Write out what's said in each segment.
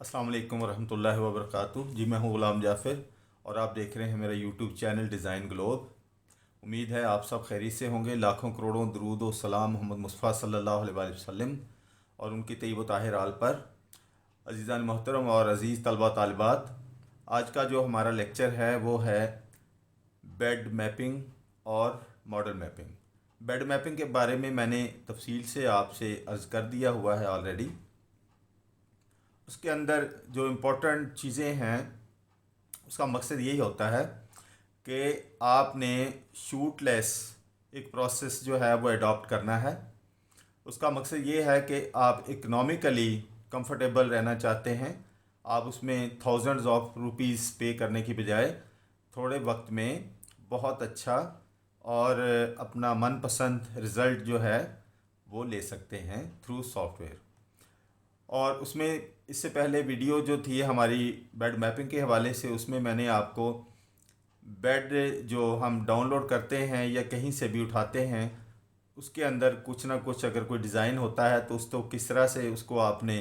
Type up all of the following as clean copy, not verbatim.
अस्सलाम वालेकुम रहमतुल्लाहि व बरकातुहू। जी मैं हूँ ग़ुलाम जाफ़िर और आप देख रहे हैं मेरा यूट्यूब चैनल डिज़ाइन ग्लोब। उम्मीद है आप सब खैरियत से होंगे। लाखों करोड़ों दरूद व सलाम मोहम्मद मुस्तफ़ा सल्लल्लाहु अलैहि वसल्लम और उनकी तय्यब व ताहिर आल पर। अज़ीज़ान मोहतरम और अज़ीज़ तलबा तालिबात, आज का जो हमारा लेक्चर है वो है बेड मैपिंग और मॉडल मैपिंग। बेड मैपिंग के बारे में मैंने तफसील से आपसे अर्ज़ कर दिया हुआ है ऑलरेडी। उसके अंदर जो इम्पोर्टेंट चीज़ें हैं उसका मकसद यही होता है कि आपने शूटलेस एक प्रोसेस जो है वो अडॉप्ट करना है। उसका मकसद ये है कि आप इकनॉमिकली कंफर्टेबल रहना चाहते हैं। आप उसमें थाउजेंड्स ऑफ रुपीस पे करने की बजाय थोड़े वक्त में बहुत अच्छा और अपना मनपसंद रिज़ल्ट जो है वो ले सकते हैं थ्रू सॉफ्टवेयर। और उसमें इससे पहले वीडियो जो थी हमारी बेड मैपिंग के हवाले से, उसमें मैंने आपको बेड जो हम डाउनलोड करते हैं या कहीं से भी उठाते हैं उसके अंदर कुछ ना कुछ अगर कोई डिज़ाइन होता है तो उसको किस तरह से उसको आपने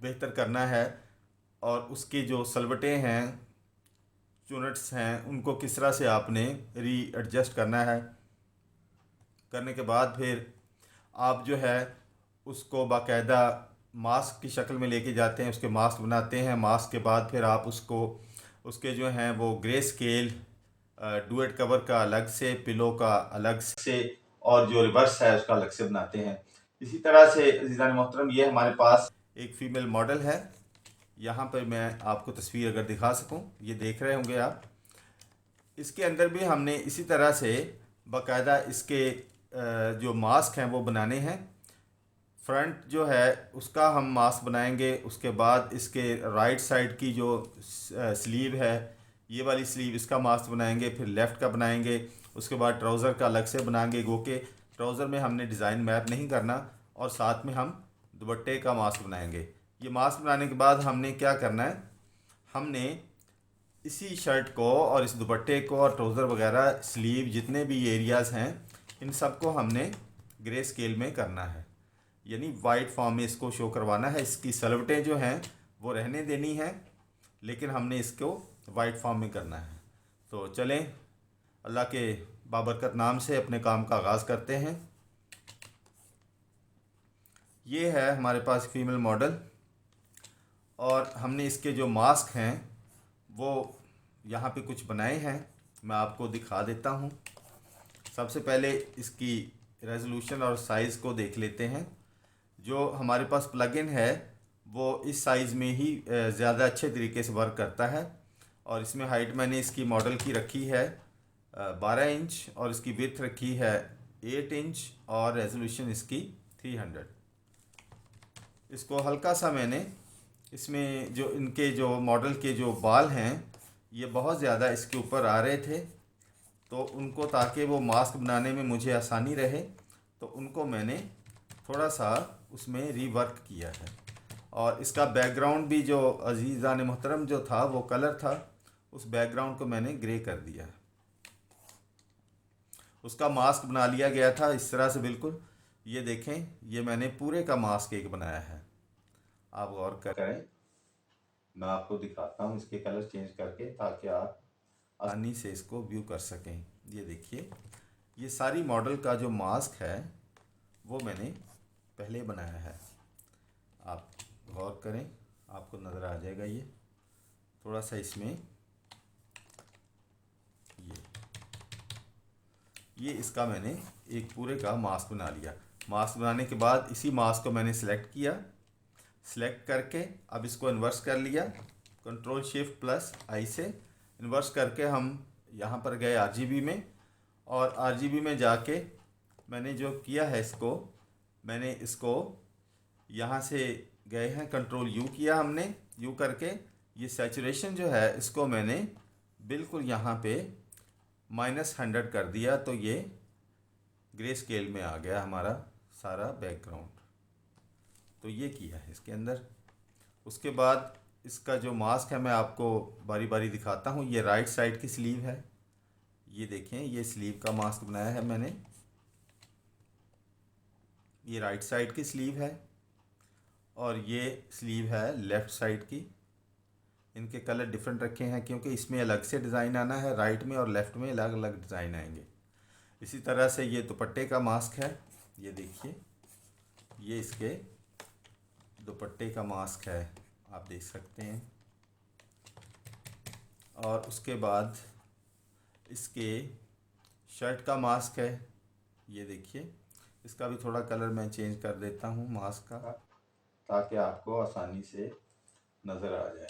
बेहतर करना है और उसकी जो सलवटें हैं, चूनट्स हैं, उनको किस तरह से आपने री एडजस्ट करना है। करने के बाद फिर आप जो है उसको बाकायदा मास्क की शक्ल में लेके जाते हैं, उसके मास्क बनाते हैं। मास्क के बाद फिर आप उसको उसके जो हैं वो ग्रे स्केल, डुएट कवर का अलग से, पिलो का अलग से और जो रिवर्स है उसका अलग से बनाते हैं। इसी तरह से अज़ीज़ान मोहतरम, ये हमारे पास एक फ़ीमेल मॉडल है। यहाँ पर मैं आपको तस्वीर अगर दिखा सकूँ, ये देख रहे होंगे आप। इसके अंदर भी हमने इसी तरह से बाकायदा इसके जो मास्क हैं वो बनाने हैं। फ्रंट जो है उसका हम मास्क बनाएंगे। उसके बाद इसके राइट साइड की जो स्लीव है, ये वाली स्लीव, इसका मास्क बनाएंगे। फिर लेफ़्ट का बनाएंगे। उसके बाद ट्राउज़र का अलग से बनाएंगे। गो के ट्राउज़र में हमने डिज़ाइन मैप नहीं करना और साथ में हम दुपट्टे का मास्क बनाएंगे। ये मास्क बनाने के बाद हमने क्या करना है, हमने इसी शर्ट को और इस दुपट्टे को और ट्राउज़र वगैरह, स्लीव, जितने भी एरियाज़ हैं, इन सब को हमने ग्रे स्केल में करना है, यानी वाइट फॉर्म में इसको शो करवाना है। इसकी सलवटें जो हैं वो रहने देनी है, लेकिन हमने इसको वाइट फॉर्म में करना है। तो चलें अल्लाह के बाबरकत नाम से अपने काम का आगाज़ करते हैं। ये है हमारे पास फीमेल मॉडल और हमने इसके जो मास्क हैं वो यहाँ पे कुछ बनाए हैं, मैं आपको दिखा देता हूँ। सबसे पहले इसकी रेजोल्यूशन और साइज़ को देख लेते हैं। जो हमारे पास प्लगइन है वो इस साइज़ में ही ज़्यादा अच्छे तरीके से वर्क करता है। और इसमें हाइट मैंने इसकी मॉडल की रखी है 12 इंच और इसकी विड्थ रखी है 8 इंच और रेजोल्यूशन इसकी 300। इसको हल्का सा मैंने, इसमें जो इनके जो मॉडल के जो बाल हैं ये बहुत ज़्यादा इसके ऊपर आ रहे थे, तो उनको, ताकि वो मास्क बनाने में मुझे आसानी रहे, तो उनको मैंने थोड़ा सा उसमें रीवर्क किया है। और इसका बैकग्राउंड भी जो अज़ीज़ान मोहतरम जो था वो कलर था, उस बैकग्राउंड को मैंने ग्रे कर दिया है। उसका मास्क बना लिया गया था इस तरह से बिल्कुल। ये देखें, ये मैंने पूरे का मास्क एक बनाया है। आप गौर करें, मैं आपको दिखाता हूँ इसके कलर चेंज करके, ताकि आप आसानी से इसको व्यू कर सकें। ये देखिए, ये सारी मॉडल का जो मास्क है वो मैंने पहले बनाया है। आप गौर करें, आपको नज़र आ जाएगा। ये थोड़ा सा इसमें ये इसका मैंने एक पूरे का मास्क बना लिया। मास्क बनाने के बाद इसी मास्क को मैंने सेलेक्ट किया। सेलेक्ट करके अब इसको इन्वर्स कर लिया, कंट्रोल शिफ्ट प्लस आई से इन्वर्स करके हम यहाँ पर गए आरजीबी में। और आरजीबी में जाके मैंने जो किया है, इसको मैंने इसको यहाँ से गए हैं, कंट्रोल यू किया हमने। यू करके ये सैचुरेशन जो है इसको मैंने बिल्कुल यहाँ पे -100 कर दिया, तो ये ग्रे स्केल में आ गया हमारा सारा बैकग्राउंड। तो ये किया है इसके अंदर। उसके बाद इसका जो मास्क है मैं आपको बारी बारी दिखाता हूँ। ये राइट साइड की स्लीव है, ये देखें, ये स्लीव का मास्क बनाया है मैंने। ये राइट साइड की स्लीव है। और ये स्लीव है लेफ़्ट साइड की। इनके कलर डिफरेंट रखे हैं क्योंकि इसमें अलग से डिज़ाइन आना है, राइट में और लेफ़्ट में अलग अलग डिज़ाइन आएंगे। इसी तरह से ये दुपट्टे का मास्क है, ये देखिए, ये इसके दुपट्टे का मास्क है, आप देख सकते हैं। और उसके बाद इसके शर्ट का मास्क है, ये देखिए। इसका भी थोड़ा कलर मैं चेंज कर देता हूँ मास्क का, ताकि आपको आसानी से नज़र आ जाए।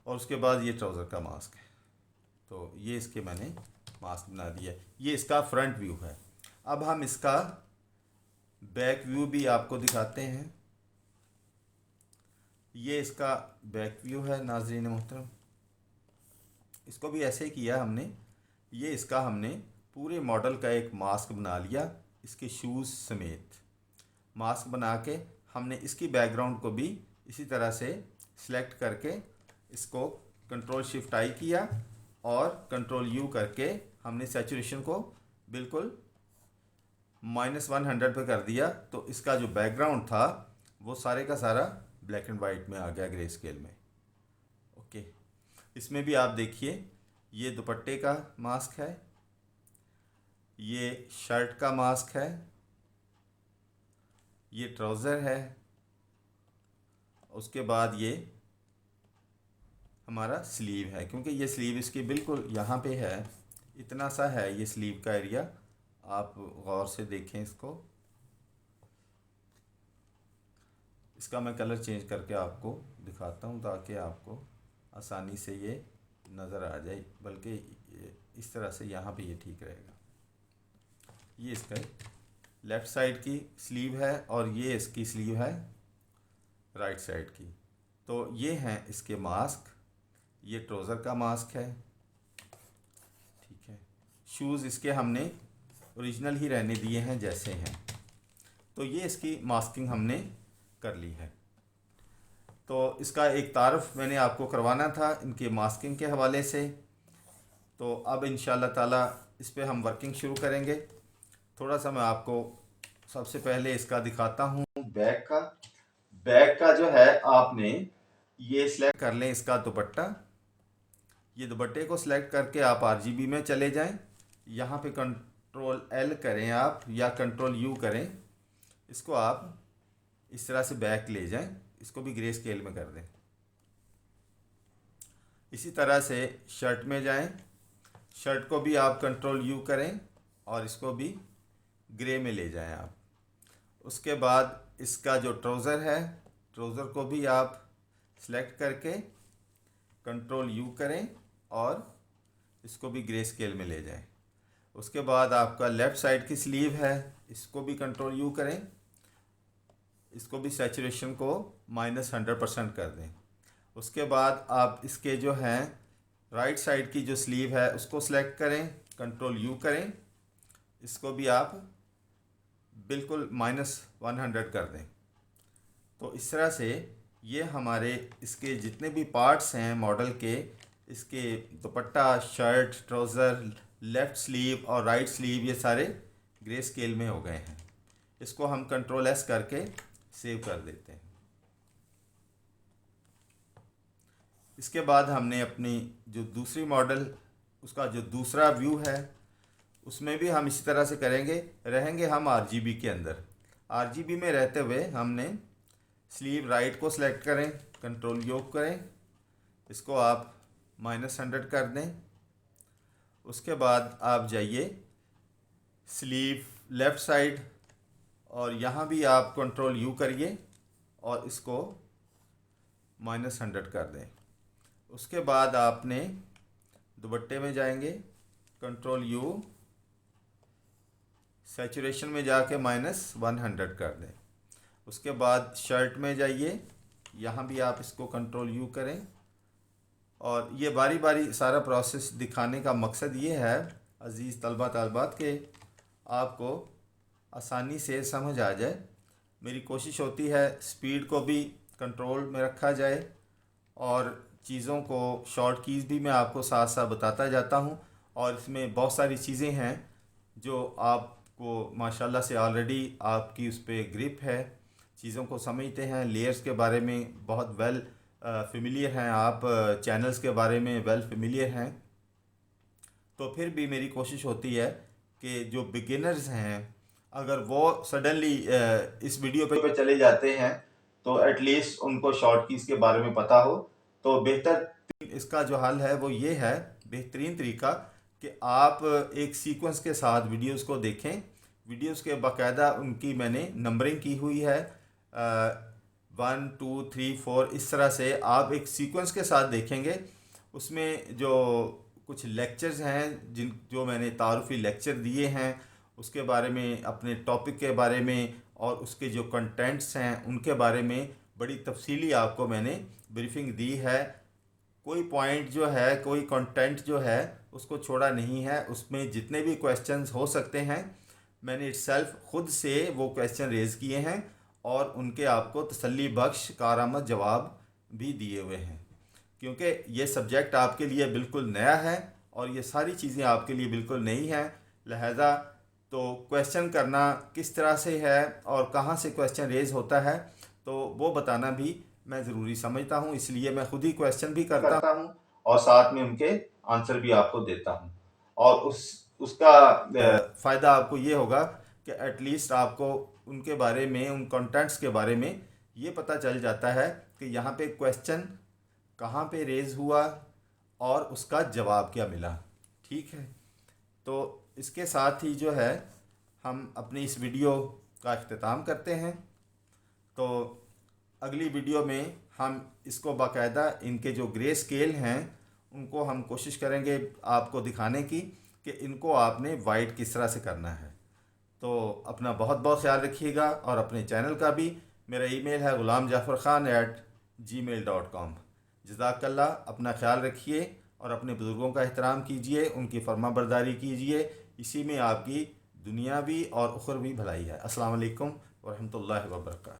और उसके बाद ये ट्राउज़र का मास्क है। तो ये इसके मैंने मास्क बना दिया है। ये इसका फ्रंट व्यू है। अब हम इसका बैक व्यू भी आपको दिखाते हैं। ये इसका बैक व्यू है नाज़रीन मोहतरम। इसको भी ऐसे ही किया हमने। ये इसका हमने पूरे मॉडल का एक मास्क बना लिया, इसके शूज़ समेत। मास्क बना के हमने इसकी बैकग्राउंड को भी इसी तरह से सिलेक्ट करके इसको कंट्रोल शिफ्ट आई किया और कंट्रोल यू करके हमने सैचुरेशन को बिल्कुल -100 पे कर दिया। तो इसका जो बैकग्राउंड था वो सारे का सारा ब्लैक एंड वाइट में आ गया, ग्रे स्केल में। ओके, इसमें भी आप देखिए, ये दुपट्टे का मास्क है, ये शर्ट का मास्क है, ये ट्राउज़र है, उसके बाद ये हमारा स्लीव है। क्योंकि ये स्लीव इसकी बिल्कुल यहाँ पे है, इतना सा है ये स्लीव का एरिया, आप गौर से देखें इसको। इसका मैं कलर चेंज करके आपको दिखाता हूँ ताकि आपको आसानी से ये नज़र आ जाए, बल्कि इस तरह से यहाँ पे ये ठीक रहेगा। ये इसका लेफ़्ट साइड की स्लीव है और ये इसकी स्लीव है राइट साइड की। तो ये हैं इसके मास्क। ये ट्राउज़र का मास्क है, ठीक है। शूज़ इसके हमने ओरिजिनल ही रहने दिए हैं जैसे हैं। तो ये इसकी मास्किंग हमने कर ली है। तो इसका एक तारफ़ मैंने आपको करवाना था इनके मास्किंग के हवाले से। तो अब इंशाल्लाह ताला इस पे हम वर्किंग शुरू करेंगे। थोड़ा सा मैं आपको सबसे पहले इसका दिखाता हूँ बैक का। बैक का जो है आपने ये सिलेक्ट कर लें इसका दुपट्टा। ये दुपट्टे को सिलेक्ट करके आप RGB में चले जाएं। यहाँ पे कंट्रोल L करें आप या कंट्रोल U करें। इसको आप इस तरह से बैक ले जाएं, इसको भी ग्रे स्केल में कर दें। इसी तरह से शर्ट में जाएं, शर्ट को भी आप कंट्रोल U करें और इसको भी ग्रे में ले जाएं आप। उसके बाद इसका जो ट्राउज़र है, ट्राउज़र को भी आप सेलेक्ट करके कंट्रोल U करें और इसको भी ग्रे स्केल में ले जाएं। उसके बाद आपका लेफ़्ट साइड की स्लीव है, इसको भी कंट्रोल U करें, इसको भी सैचुरेशन को -100% कर दें। उसके बाद आप इसके जो हैं राइट साइड की जो स्लीव है उसको सेलेक्ट करें, कंट्रोल U करें, इसको भी आप बिल्कुल -100 कर दें। तो इस तरह से ये हमारे इसके जितने भी पार्ट्स हैं मॉडल के, इसके दुपट्टा, शर्ट, ट्राउज़र, लेफ़्ट स्लीव और राइट स्लीव, ये सारे ग्रे स्केल में हो गए हैं। इसको हम कंट्रोल S करके सेव कर देते हैं। इसके बाद हमने अपनी जो दूसरी मॉडल, उसका जो दूसरा व्यू है, उसमें भी हम इसी तरह से करेंगे। रहेंगे हम RGB के अंदर। RGB में रहते हुए हमने स्लीव राइट को सिलेक्ट करें, कंट्रोल योग करें, इसको आप -100 कर दें। उसके बाद आप जाइए स्लीव लेफ़्ट साइड और यहाँ भी आप कंट्रोल U करिए और इसको -100 कर दें। उसके बाद आपने दुपट्टे में जाएंगे, कंट्रोल U, सैचुरेशन में जाके -100 कर दें। उसके बाद शर्ट में जाइए, यहाँ भी आप इसको कंट्रोल U करें। और ये बारी बारी सारा प्रोसेस दिखाने का मकसद ये है अज़ीज़ तलबा तालिबात के आपको आसानी से समझ आ जाए। मेरी कोशिश होती है स्पीड को भी कंट्रोल में रखा जाए और चीज़ों को शॉर्ट कीज़ भी मैं आपको साथ साथ बताता जाता हूँ। और इसमें बहुत सारी चीज़ें हैं जो आपको माशाल्लाह से ऑलरेडी आपकी उस पर ग्रिप है। चीज़ों को समझते हैं, लेयर्स के बारे में बहुत वेल फेमिलियर हैं आप, चैनल्स के बारे में वेल फेमिलियर हैं, तो फिर भी मेरी कोशिश होती है कि जो बिगिनर्स हैं अगर वो सडनली इस वीडियो पे चले जाते हैं तो एटलीस्ट उनको शॉर्ट कीज़ के बारे में पता हो। तो बेहतर इसका जो हल है वो ये है, बेहतरीन तरीका, कि आप एक सीक्वेंस के साथ वीडियोस को देखें। वीडियोस के बाकायदा उनकी मैंने नंबरिंग की हुई है, 1 2 3 4 इस तरह से आप एक सीक्वेंस के साथ देखेंगे। उसमें जो कुछ लेक्चर्स हैं जो मैंने तारुफ़ी लेक्चर दिए हैं उसके बारे में, अपने टॉपिक के बारे में और उसके जो कंटेंट्स हैं उनके बारे में बड़ी तफसीली आपको मैंने ब्रीफिंग दी है। कोई पॉइंट जो है, कोई कंटेंट जो है उसको छोड़ा नहीं है। उसमें जितने भी क्वेश्चंस हो सकते हैं मैंने इटसेल्फ खुद से वो क्वेश्चन रेज़ किए हैं और उनके आपको तसल्ली बख्श कारआमद जवाब भी दिए हुए हैं, क्योंकि ये सब्जेक्ट आपके लिए बिल्कुल नया है और ये सारी चीज़ें आपके लिए बिल्कुल नई हैं। लिहाजा तो क्वेश्चन करना किस तरह से है और कहाँ से क्वेश्चन रेज़ होता है तो वो बताना भी मैं ज़रूरी समझता हूँ, इसलिए मैं खुद ही क्वेश्चन भी करता हूँ और साथ में उनके आंसर भी आपको देता हूँ। और उसका फ़ायदा आपको ये होगा कि एटलीस्ट आपको उनके बारे में, उन कंटेंट्स के बारे में ये पता चल जाता है कि यहाँ पे क्वेश्चन कहाँ पे रेज़ हुआ और उसका जवाब क्या मिला। ठीक है, तो इसके साथ ही जो है हम अपनी इस वीडियो का अख्तिताम करते हैं। तो अगली वीडियो में हम इसको बाकायदा इनके जो ग्रे स्केल हैं उनको हम कोशिश करेंगे आपको दिखाने की कि इनको आपने वाइट किस तरह से करना है। तो अपना बहुत बहुत ख्याल रखिएगा और अपने चैनल का भी। मेरा ईमेल है ghulamjafarkhan@gmail.com। जज़ाकल्लाह, अपना ख्याल रखिए और अपने बुज़ुर्गों का एहतराम कीजिए, उनकी फरमाबरदारी कीजिए, इसी में आपकी दुनियावी और उखरवी भलाई है। अस्सलाम वालेकुम व रहमतुल्लाहि व बरकातहू।